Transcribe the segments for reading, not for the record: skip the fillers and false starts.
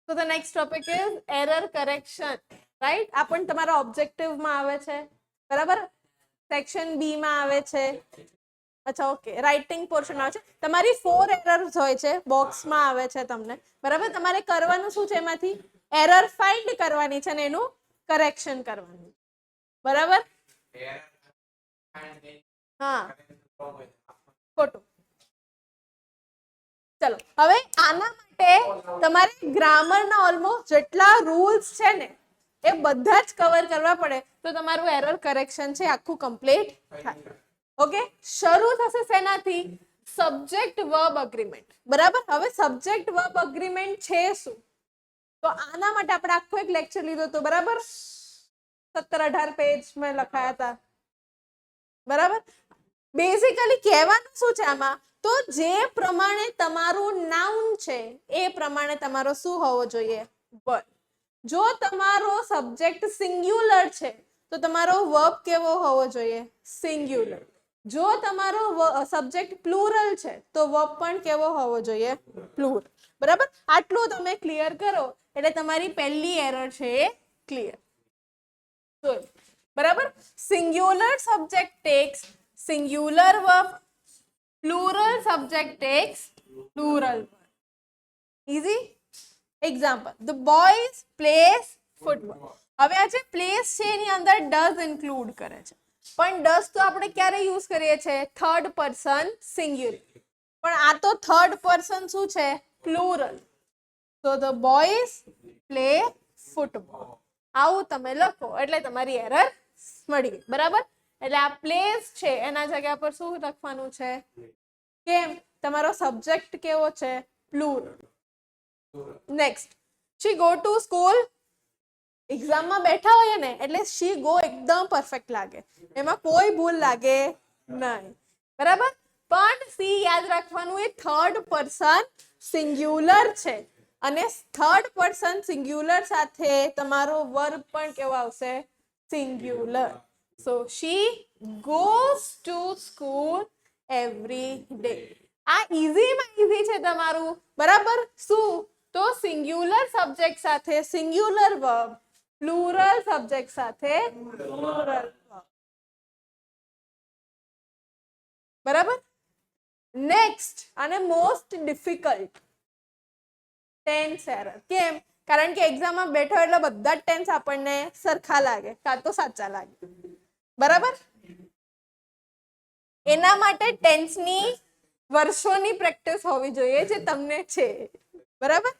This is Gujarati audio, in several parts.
So the next topic is error correction, right? આ પણ તમારા ઓબ્જેક્ટિવ માં આવે છે, બરાબર? સેક્શન બી માં આવે છે. અચ્છા, ઓકે, રાઇટિંગ પોર્શન આવે છે. તમારી 4 એરર્સ હોય છે, બોક્સમાં આવે છે તમને, બરાબર? તમારે કરવાનું શું છે? એમાંથી એરર ફાઇન્ડ કરવાની છે અને એનું કરેક્શન કરવાનું, બરાબર? હા, ખોટું. ચલો, હવે આના માટે તમારે ગ્રામરના ઓલમોસ્ટ જેટલા રૂલ્સ છે ને એ બધા જ કવર કરવા પડે તો તમારું એરર કરેક્શન છે આખું કમ્પ્લીટ થાય. ઓકે, શરૂ થશે શેનાથી? સબ્જેક્ટ વર્બ અગ્રીમેન્ટ, બરાબર? હવે સબ્જેક્ટ વર્બ અગ્રીમેન્ટ છે શું? તો આના માટે આપણે આખો એક લેક્ચર લીધો હતો, બરાબર? 17-18 પેજ મેં લખાયા હતા, બરાબર? બેઝિકલી કહેવાનું શું છે આમાં? તો જે પ્રમાણે તમારું નાઉન છે એ પ્રમાણે તમારો શું હોવો જોઈએ? વર્બ. જો તમારો સબ્જેક્ટ સિંગ્યુલર છે તો તમારો વર્બ કેવો હોવો જોઈએ? સિંગ્યુલર. જો તમારો સબ્જેક્ટ પ્લુરલ છે તો વર્બ પણ કેવો હોવો જોઈએ? પ્લુરલ. બરાબર? આટલું તમે ક્લિયર કરો એટલે તમારી પહેલી એરર છે એ ક્લિયર. બરાબર? Singular subject tax singular verb, plural subject takes plural verb. Easy? Example, the boys plays football. હવે આ જે plays છે એની અંદર does include કરે છે, પણ does તો આપણે ક્યારે યુઝ કરીએ છીએ? Third person singular. પણ આ તો થર્ડ પર્સન શું છે? Plural. So the boys play football. આવું તમે લખો એટલે તમારી એરર મળી ગઈ, બરાબર? એટલે આ પ્લેસ છે એના જગ્યા પર શું લખવાનું છે? કેમ? તમારો સબ્જેક્ટ કેવો છે? Plural. Next, she go to school. એક્ઝામમાં બેઠા હોય ને એટલે she go એકદમ પરફેક્ટ લાગે, એમાં કોઈ ભૂલ લાગે નહીં, બરાબર? પણ સી યાદ રાખવાનું, એ થર્ડ પર્સન સિંગ્યુલર છે અને થર્ડ પર્સન સિંગ્યુલર સાથે તમારો વર્બ પણ કેવો આવશે? Singular. So she goes to school every day. આ ઈઝીમાં ઈઝી છે તમારું, બરાબર? શું? તો સિંગ્યુલર સબ્જેક્ટ સાથે સિંગ્યુલર વર્બ, પ્લુરલ સબ્જેક્ટ સાથે પ્લુરલ વર્બ, બરાબર? નેક્સ્ટ અને મોસ્ટ ડિફિકલ્ટ, ટેન્સ એરર. કેમ? કારણ કે એક્ઝામમાં બેઠો એટલે બધા જ ટેન્સ આપણને સરખા લાગે કાં તો સાચા લાગે, બરાબર? એના માટે ટેન્સની વર્ષોની પ્રેક્ટિસ હોવી જોઈએ જે તમને છે, બરાબર?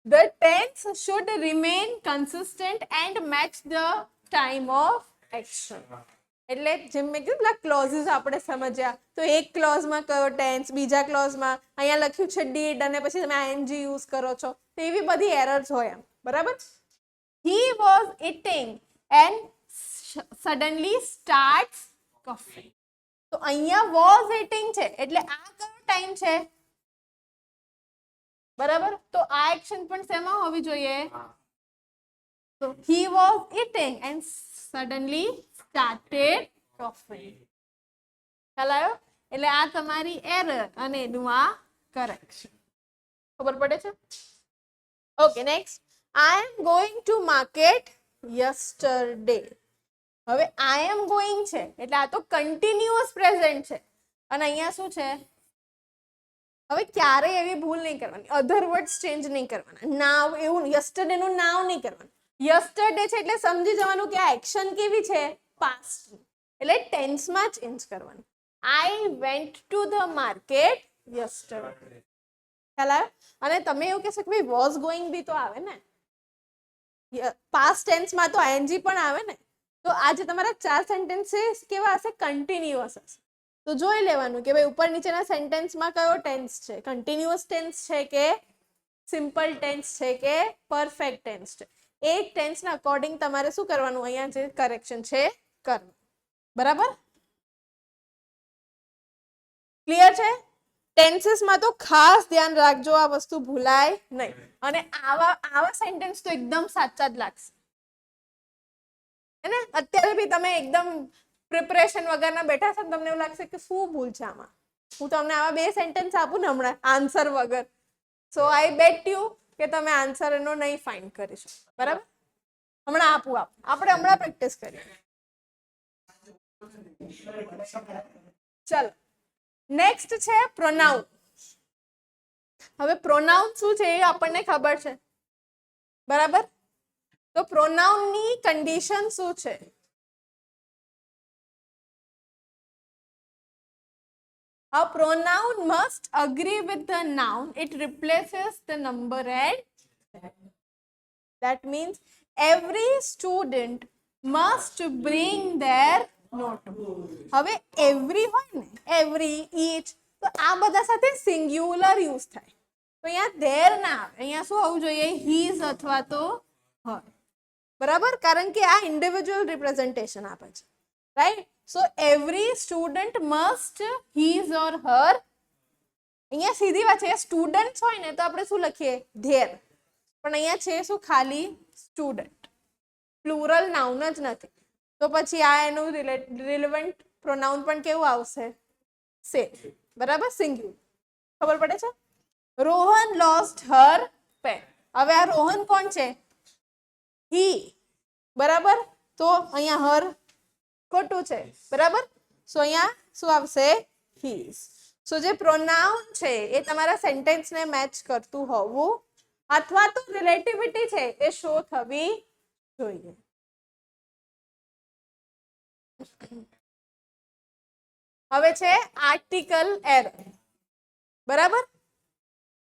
The tense should remain consistent and match the time of action. એટલે જેમ મેં કીધું ક્લોઝિસ આપણે સમજ્યા, તો એક ક્લોઝમાં કયો ટેન્સ, બીજા ક્લોઝમાં અહીંયા લખ્યું છે ડીડ અને પછી તમે આઈએનજી યુઝ કરો છો, તો એવી બધી એરર્સ હોય એમ, બરાબર? He was eating and suddenly starts coughing. તો અહીંયા was eating છે એટલે આ કયો ટાઈમ છે? બરાબર? તો આ એક્શન પણ શેમાં હોવી જોઈએ? તો he was eating and suddenly started coughing. ખ્યાલ આવ્યો? એટલે આ તમારી એરર અને એનું આ કરેક્શન. ખબર પડે છે? Okay, next, I am going to market yesterday. હવે I am going છે એટલે આ તો કન્ટિન્યુઅસ પ્રેઝન્ટ છે અને અહીંયા શું છે? હવે ક્યારેય એવી ભૂલ નહીં કરવાની, અધર વર્ડ્સ ચેન્જ નહીં કરવાના. નાવ એવું યસ્ટરડે નું નાવ નહીં કરવાનું. યસ્ટરડે છે એટલે સમજી જવાનું કે આ એક્શન કેવી છે? પાસ્ટ. એટલે ટેન્સમાં ચેન્જ કરવાનું. I went to the market yesterday. ખ્યાલ આવ્યો? અને તમે એવું કહેશો કે ભાઈ વોઝ ગોઈંગ બી તો આવે ને, પાસ્ટ ટેન્સમાં તો આઈએનજી પણ આવે ને. તો આજે તમારા 4 સેન્ટેન્સીસ કેવા હશે? કન્ટિન્યુઅસ હશે. તો જોઈ લેવાનું કે ભાઈ ઉપર નીચેના સેન્ટેન્સમાં કયો ટેન્સ છે? કન્ટિન્યુઅસ ટેન્સ છે કે સિમ્પલ ટેન્સ છે કે પરફેક્ટ ટેન્સ છે? એક ટેન્સના અકોર્ડિંગ તમારે શું કરવાનું? અહીંયા જે કરેક્શન છે કરવાનું, બરાબર? ક્લિયર છે? ટેન્સીસમાં તો ખાસ ધ્યાન રાખજો, આ વસ્તુ ભૂલાય નહીં. અને આવા સેન્ટેન્સ તો એકદમ સાચા જ લાગશે, હે ને? અત્યારે બી તમે એકદમ પ્રિપરેશન વગરના બેઠા છો, તમને એવું લાગશે કે શું ભૂલ છે આમાં, હું તમને આવા બે સેન્ટેન્સ આપું ને હમણાં આન્સર વગર, સો આઈ બેટ યુ કે તમે આન્સર એનો નહીં ફાઇન્ડ કરી શકો. બરાબર? હમણાં આપણે હમણાં પ્રેક્ટિસ કરીએ. ચલો, નેક્સ્ટ છે પ્રોનાઉન. હવે પ્રોનાઉન શું છે એ આપણને ખબર છે. બરાબર? તો પ્રોનાઉન ની કન્ડિશન શું છે? A pronoun must agree with the noun. It replaces the number and that means every student must bring their notebook. હવે every હોય ને, every, each, તો આ બધા સાથે સિંગ્યુલર યુઝ થાય. તો અહીંયા there ના આવે, અહીંયા શું હોવું જોઈએ? his અથવા તો her. બરાબર? કારણ કે આ ઇન્ડિવિજ્યુઅલ રિપ્રેઝન્ટેશન આપે છે, right? So every student must his or her, અહીંયા સીધી વાત છે, સ્ટુડન્ટ્સ હોય ને તો આપણે શું લખીએ? ધેર. પણ અહીંયા છે શું? ખાલી સ્ટુડન્ટ, પ્લુરલ નાઉન જ નથી. તો પછી આ એનું રિલેવન્ટ પ્રોનાઉન પણ કેવું આવશે? સે. બરાબર? સિંગ્યુલર. ખબર પડે છે? Rohan lost her pen. હવે આ રોહન કોણ છે? હી. બરાબર? તો અહીંયા હર ખોટું છે. બરાબર? સો અહીંયા શું આવશે? હીઝ. સો જે પ્રોનાઉન છે એ તમારા સેન્ટેન્સને મેચ કરતું હોવું અથવા તો રિલેટિવિટી છે એ શો થવી જોઈએ. હવે છે આર્ટિકલ એરર. બરાબર?